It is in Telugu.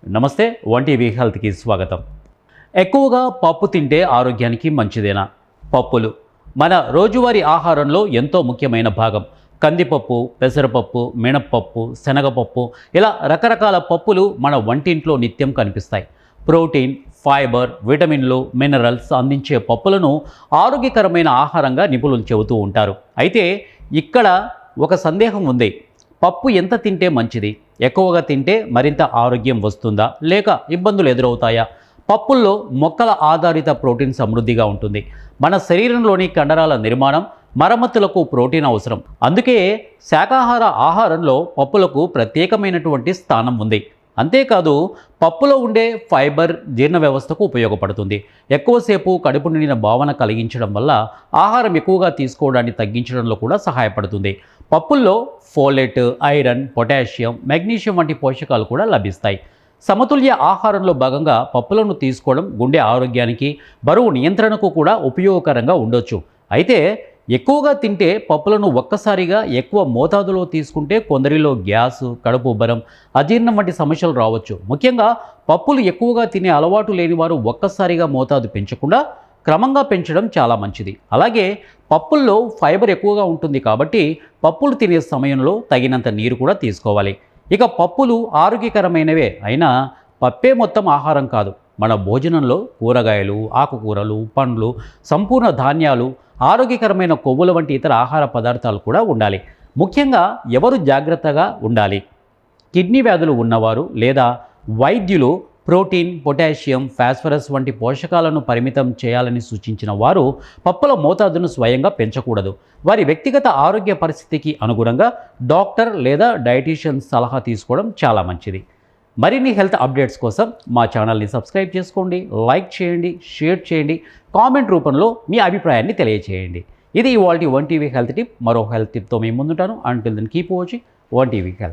నమస్తే, వన్ టీవీ హెల్త్కి స్వాగతం. ఎక్కువగా పప్పు తింటే ఆరోగ్యానికి మంచిదేనా? పప్పులు మన రోజువారీ ఆహారంలో ఎంతో ముఖ్యమైన భాగం. కందిపప్పు, పెసరపప్పు, మినప్పప్పు, శనగపప్పు ఇలా రకరకాల పప్పులు మన వంటింట్లో నిత్యం కనిపిస్తాయి. ప్రోటీన్, ఫైబర్, విటమిన్లు, మినరల్స్ అందించే పప్పులను ఆరోగ్యకరమైన ఆహారంగా నిపుణులు చెబుతూ ఉంటారు. అయితే ఇక్కడ ఒక సందేహం ఉంది. పప్పు ఎంత తింటే మంచిది? ఎక్కువగా తింటే మరింత ఆరోగ్యం వస్తుందా, లేక ఇబ్బందులు ఎదురవుతాయా? పప్పుల్లో మొక్కల ఆధారిత ప్రోటీన్ సమృద్ధిగా ఉంటుంది. మన శరీరంలోని కండరాల నిర్మాణం, మరమ్మతులకు ప్రోటీన్ అవసరం. అందుకే శాకాహార ఆహారంలో పప్పులకు ప్రత్యేకమైనటువంటి స్థానం ఉంది. అంతేకాదు, పప్పులో ఉండే ఫైబర్ జీర్ణ వ్యవస్థకు ఉపయోగపడుతుంది. ఎక్కువసేపు కడుపు నిండిన భావన కలిగించడం వల్ల ఆహారం ఎక్కువగా తీసుకోవడాన్ని తగ్గించడంలో కూడా సహాయపడుతుంది. పప్పుల్లో ఫోలేట్, ఐరన్, పొటాషియం, మెగ్నీషియం వంటి పోషకాలు కూడా లభిస్తాయి. సమతుల్య ఆహారంలో భాగంగా పప్పులను తీసుకోవడం గుండె ఆరోగ్యానికి, బరువు నియంత్రణకు కూడా ఉపయోగకరంగా ఉండొచ్చు. అయితే ఎక్కువగా తింటే పప్పులను ఒక్కసారిగా ఎక్కువ మోతాదులో తీసుకుంటే కొందరిలో గ్యాస్, కడుపు ఉబ్బరం, అజీర్ణం వంటి సమస్యలు రావచ్చు. ముఖ్యంగా పప్పులు ఎక్కువగా తినే అలవాటు లేని వారు ఒక్కసారిగా మోతాదు పెంచకుండా క్రమంగా పెంచడం చాలా మంచిది. అలాగే పప్పుల్లో ఫైబర్ ఎక్కువగా ఉంటుంది కాబట్టి పప్పులు తినే సమయంలో తగినంత నీరు కూడా తీసుకోవాలి. ఇక పప్పులు ఆరోగ్యకరమైనవే అయినా పప్పే మొత్తం ఆహారం కాదు. మన భోజనంలో కూరగాయలు, ఆకుకూరలు, పండ్లు, సంపూర్ణ ధాన్యాలు, ఆరోగ్యకరమైన కొవ్వుల వంటి ఇతర ఆహార పదార్థాలు కూడా ఉండాలి. ముఖ్యంగా ఎవరు జాగ్రత్తగా ఉండాలి? కిడ్నీ వ్యాధులు ఉన్నవారు లేదా వైద్యులు ప్రోటీన్, పొటాషియం, ఫాస్ఫరస్ వంటి పోషకాలను పరిమితం చేయాలని సూచించిన వారు పప్పుల మోతాదును స్వయంగా పెంచకూడదు. వారి వ్యక్తిగత ఆరోగ్య పరిస్థితికి అనుగుణంగా డాక్టర్ లేదా డైటీషియన్ సలహా తీసుకోవడం చాలా మంచిది. మరిన్ని హెల్త్ అప్డేట్స్ కోసం మా ఛానల్ని సబ్స్క్రైబ్ చేసుకోండి, లైక్ చేయండి, షేర్ చేయండి, కామెంట్ రూపంలో మీ అభిప్రాయాన్ని తెలియచేయండి. ఇది ఇవాల్టి వన్ టీవీ హెల్త్ టిప్. మరో హెల్త్ టిప్తో మేము ముందుంటాను. Until then keep watching one TV health.